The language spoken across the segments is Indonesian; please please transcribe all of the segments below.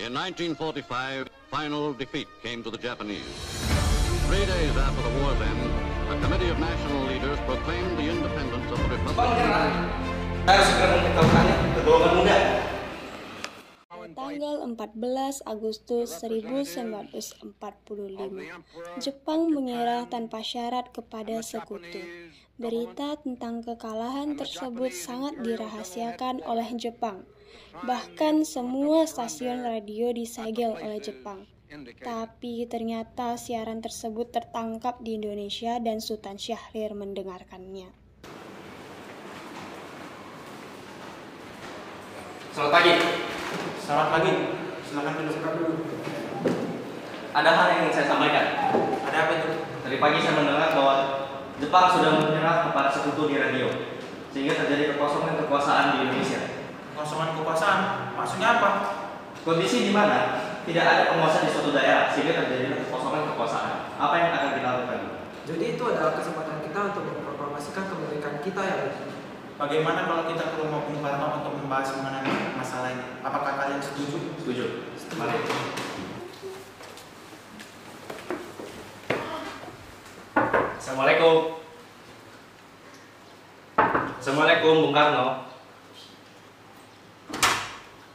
In 1945, final defeat came to the Japanese. 3 days after the war's end, a committee of national leaders proclaimed the independence of the Republic of Indonesia. Harus segera memberitahukannya ke golongan muda. Tanggal 14 Agustus 1945, Jepang menyerah tanpa syarat kepada sekutu. Berita tentang kekalahan tersebut sangat dirahasiakan oleh Jepang. Bahkan semua stasiun radio disegel oleh Jepang. Tapi ternyata siaran tersebut tertangkap di Indonesia dan Sultan Syahrir mendengarkannya. Selamat pagi. Selamat pagi. Silakan duduk. Ada hal yang ingin saya sampaikan. Ada apa itu? Tadi pagi saya mendengar bahwa Jepang sudah menyerah kepada sekutu di radio, sehingga terjadi kekosongan kekuasaan di Indonesia. Kosongan kekuasaan? Maksudnya apa? Kondisi di mana tidak ada penguasa di suatu daerah, sehingga terjadi kekosongan kekuasaan. Apa yang akan kita lakukan? Jadi itu adalah kesempatan kita untuk memproklamasikan kemerdekaan kita ya. Bagaimana kalau kita ke rumah Bung Karno untuk membahas mengenai masalah ini? Apakah kalian setuju? Setuju. Mari. Assalamualaikum. Assalamualaikum, Bung Karno.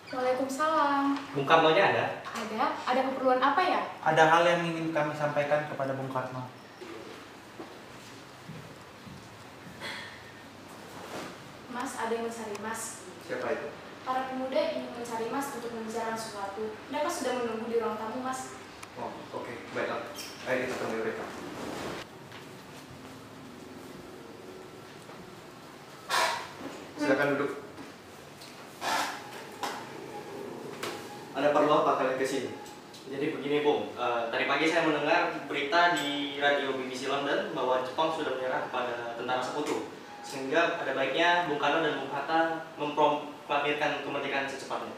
Waalaikumsalam. Bung Karno-nya ada? Ada? Ada keperluan apa ya? Ada hal yang ingin kami sampaikan kepada Bung Karno. Mas, ada yang mencari Mas. Siapa itu? Para pemuda ingin mencari Mas untuk membicarakan sesuatu. Mereka sudah menunggu di ruang tamu, Mas. Oh, oke. Baiklah. Ayo kita panggil mereka. Silakan duduk. Ada perlu apa kalian kesini? Jadi begini, Bung. Tadi pagi saya mendengar berita di radio BBC London bahwa Jepang sudah menyerah kepada tentara sekutu. Sehingga ada baiknya Bung Karno dan Bung Hatta memproklamirkan kemerdekaan secepatnya.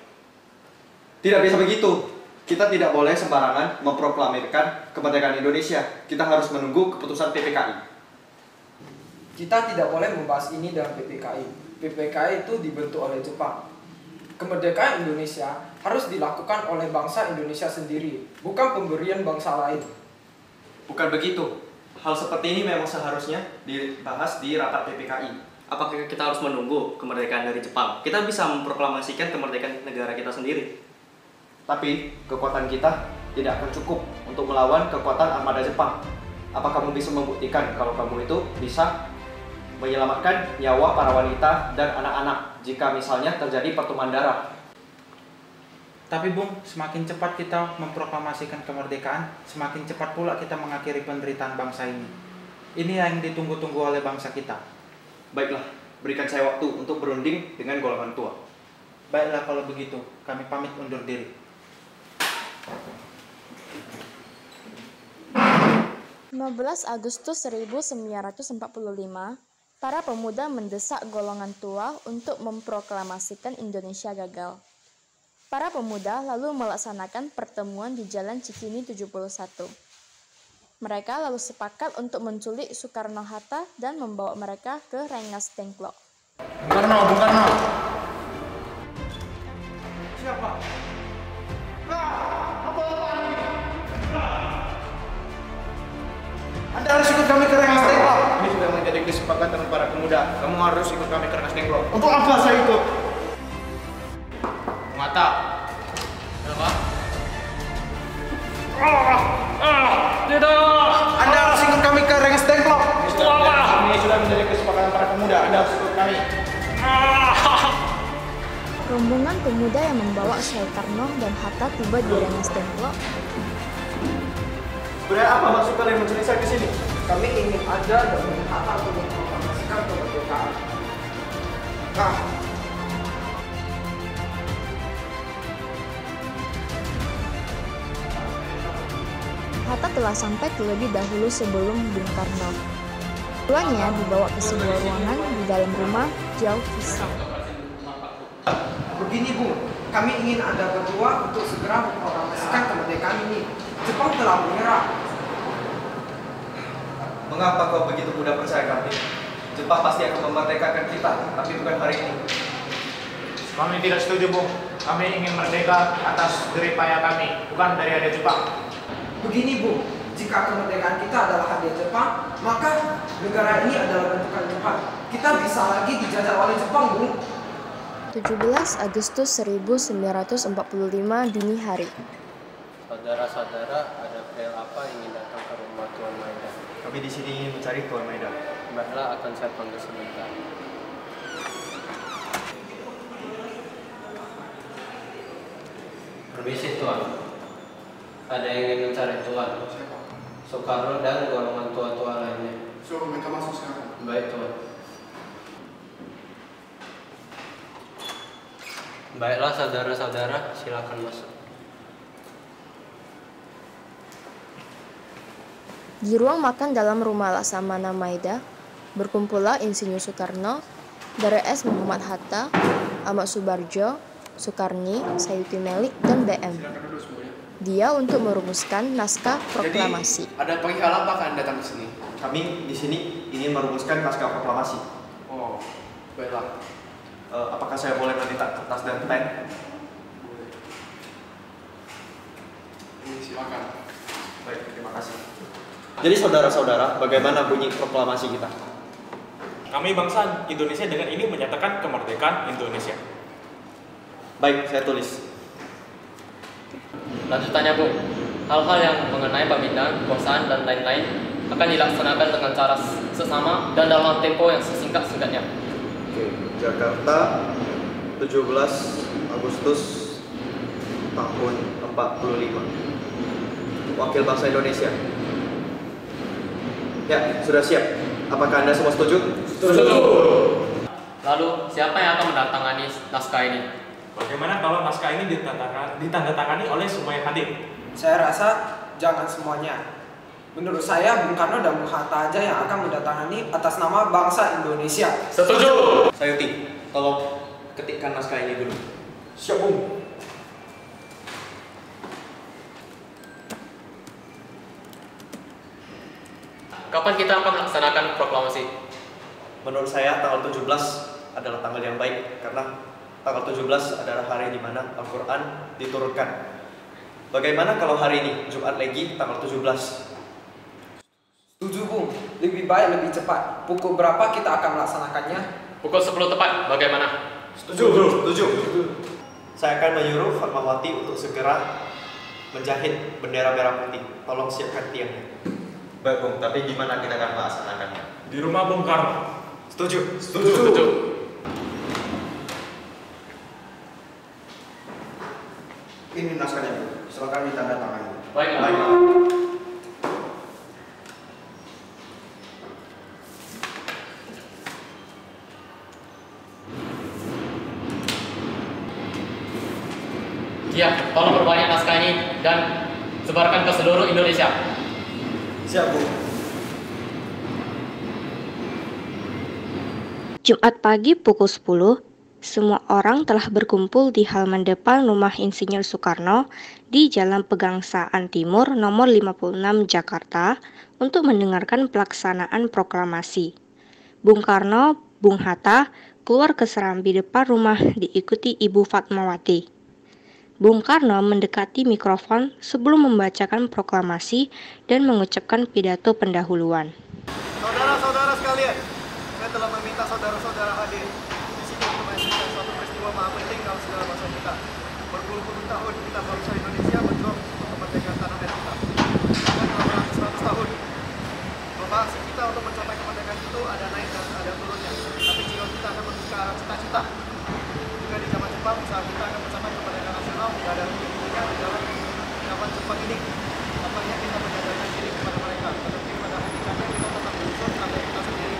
Tidak bisa begitu. Kita tidak boleh sembarangan memproklamirkan kemerdekaan Indonesia. Kita harus menunggu keputusan PPKI. Kita tidak boleh membahas ini dengan PPKI. PPKI itu dibentuk oleh Jepang. Kemerdekaan Indonesia harus dilakukan oleh bangsa Indonesia sendiri, bukan pemberian bangsa lain. Bukan begitu. Hal seperti ini memang seharusnya dibahas di rapat PPKI. Apakah kita harus menunggu kemerdekaan dari Jepang? Kita bisa memproklamasikan kemerdekaan negara kita sendiri. Tapi kekuatan kita tidak akan cukup untuk melawan kekuatan armada Jepang. Apa kamu bisa membuktikan kalau kamu itu bisa menyelamatkan nyawa para wanita dan anak-anak jika misalnya terjadi pertumpahan darah? Tapi Bung, semakin cepat kita memproklamasikan kemerdekaan, semakin cepat pula kita mengakhiri penderitaan bangsa ini. Ini yang ditunggu-tunggu oleh bangsa kita. Baiklah, berikan saya waktu untuk berunding dengan golongan tua. Baiklah kalau begitu, kami pamit undur diri. 15 Agustus 1945, para pemuda mendesak golongan tua untuk memproklamasikan Indonesia gagal. Para pemuda lalu melaksanakan pertemuan di Jalan Cikini 71. Mereka lalu sepakat untuk menculik Soekarno-Hatta dan membawa mereka ke Rengas Dengklok. Bung Karno! Siapa? Anda harus ikut kami ke Rengas Dengklok. Ini sudah menjadi kesepakatan para pemuda. Kamu harus ikut kami ke Rengas Dengklok. Untuk apa saya ikut? Mata. Apa? Tidak. Anda harus ikut kami ke Rengas Dengklok. Ini sudah menjadi kesepakatan para pemuda. Anda harus ikut kami. Rombongan pemuda yang membawa Soekarno dan Hatta tiba di Rengas Dengklok. Sebenarnya apa maksud kalian menculik saya ke sini? Kami ingin Anda dan Bung Hatta untuk memproklamasikan kemerdekaan. Nah, Hatta telah sampai terlebih dahulu sebelum Bung Karno. Keduanya dibawa ke sebuah ruangan di dalam rumah jauh pisau. begini Bung, kami ingin Anda berdua untuk segera memproklamasikan kemerdekaan ini. Jepang telah menyerah. Mengapa kau begitu mudah percaya kami? Jepang pasti akan memerdekakan kita, tapi bukan hari ini. Kami tidak setuju, Bung. Kami ingin merdeka atas jerih payah kami, bukan dari hadiah Jepang. Begini Bung, jika kemerdekaan kita adalah hadiah Jepang, maka negara ini adalah bentukan Jepang. Kita bisa lagi dijajah oleh Jepang, Bung. 17 Agustus 1945 dini hari. Saudara-saudara, ada PL apa ingin datang ke rumah Tuan Maeda? Kami di sini ingin mencari Tuan Maeda. Baiklah, akan saya panggil sebentar. Permisi Tuan. Ada yang ingin mencari Tuan. Soekarno dan golongan tua-tua lainnya. Suruh mereka masuk sekarang. Baik Tuan. Baiklah saudara-saudara, silakan masuk. Di ruang makan dalam rumah Laksamana Maeda, berkumpullah Insinyur Soekarno, Drs Muhammad Hatta, Ahmad Subarjo, Soekarni, Sayuti Melik, dan BM. Dia untuk merumuskan naskah proklamasi. Jadi, ada perihal apa kalian datang ke sini? Kami di sini ingin merumuskan naskah proklamasi. Oh, baiklah. Apakah saya boleh meminta kertas dan pen? Ini silakan. Baik, terima kasih. Jadi saudara-saudara, bagaimana bunyi proklamasi kita? Kami bangsa Indonesia dengan ini menyatakan kemerdekaan Indonesia. Baik, saya tulis. Lanjutannya Bu, hal-hal yang mengenai pemindahan, kekuasaan, dan lain-lain akan dilaksanakan dengan cara sesama dan dalam tempo yang sesingkat-singkatnya. Oke, Jakarta, 17 Agustus tahun 45. Wakil bangsa Indonesia. Ya, sudah siap. Apakah Anda semua setuju? Setuju. Lalu, siapa yang akan menandatangani naskah ini? Bagaimana kalau naskah ini ditandatangani oleh semua yang hadir? Saya rasa jangan semuanya. Menurut saya, Bung Karno dan Bung Hatta aja yang akan mendatangani atas nama bangsa Indonesia. Setuju. Sayuti, tolong ketikkan naskah ini dulu. Siap, Bung. Kapan kita akan melaksanakan proklamasi? Menurut saya tanggal 17 adalah tanggal yang baik karena tanggal 17 adalah hari di mana Al-Quran diturunkan. Bagaimana kalau hari ini, Jumat Legi, tanggal 17? Setuju Bung, lebih baik lebih cepat. Pukul berapa kita akan melaksanakannya? Pukul 10 tepat, bagaimana? Setuju. Saya akan menyuruh Fatmawati untuk segera menjahit bendera merah putih. Tolong siapkan tiangnya. Baik Bung, tapi gimana kita akan melaksanakannya? Di rumah Bung Karno. Setuju. Ini naskahnya, Bu. Silakan ditandatangani. Baiklah. Ya, tolong perbanyak naskah ini dan sebarkan ke seluruh Indonesia. Siap, Bu. Jumat pagi pukul 10, semua orang telah berkumpul di halaman depan rumah Insinyur Soekarno di Jalan Pegangsaan Timur nomor 56 Jakarta untuk mendengarkan pelaksanaan proklamasi. Bung Karno, Bung Hatta keluar ke serambi depan rumah diikuti Ibu Fatmawati. Bung Karno mendekati mikrofon sebelum membacakan proklamasi dan mengucapkan pidato pendahuluan. Saudara-saudara sekalian, saya telah meminta saudara-saudara hadir di sini untuk menyaksikan suatu peristiwa maha penting dalam sejarah bangsa kita. Berpuluh-puluh tahun kita bangsa Indonesia berjuang untuk kemerdekaan tanah air kita. Bahkan dalam 100 tahun, lomba aksi kita untuk mencapai kemerdekaan itu ada naik dan ada turunnya. Tapi jiwa kita akan menuju ke arah cita-cita. Juga di zaman Jepang, usaha kita akan mencapai kemerdekaan nasional tidak ada hubungannya di dalam zaman Jepang ini. Tampaknya kita menyadarkan diri kepada mereka, tetapi pada hakikatnya kita tetap menyusun karya kita sendiri.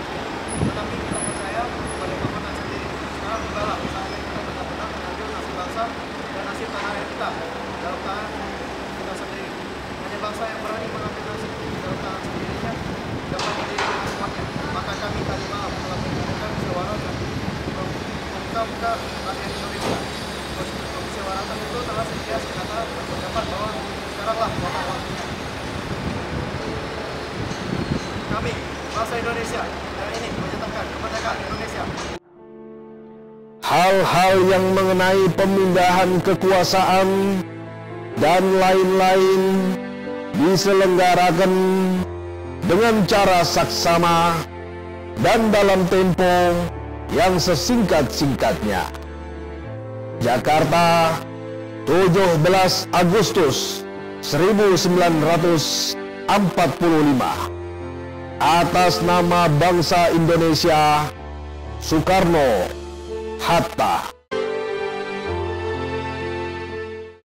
Tetapi kita percaya pada kekuatan sendiri. Sekarang tibalah saatnya kita benar-benar mengambil nasib bangsa dan nasib tanah air kita dalam tangan kita sendiri. Hanya bangsa yang berani mengambil nasib dalam tangan sendirinya dapat didirikan semuanya. Maka kami tadi malam telah mengumpulkan musyawarah dan membuka rakyat Indonesia. Musyawaratan itu telah setia sekata berpendapat bahwa sekaranglah waktunya. Kami, bangsa Indonesia, hari ini menyatakan kemerdekaan Indonesia. hal-hal yang mengenai pemindahan kekuasaan dan lain-lain diselenggarakan dengan cara saksama dan dalam tempo yang sesingkat-singkatnya. Jakarta, 17 Agustus 1945. Atas nama bangsa Indonesia, Soekarno, Hatta.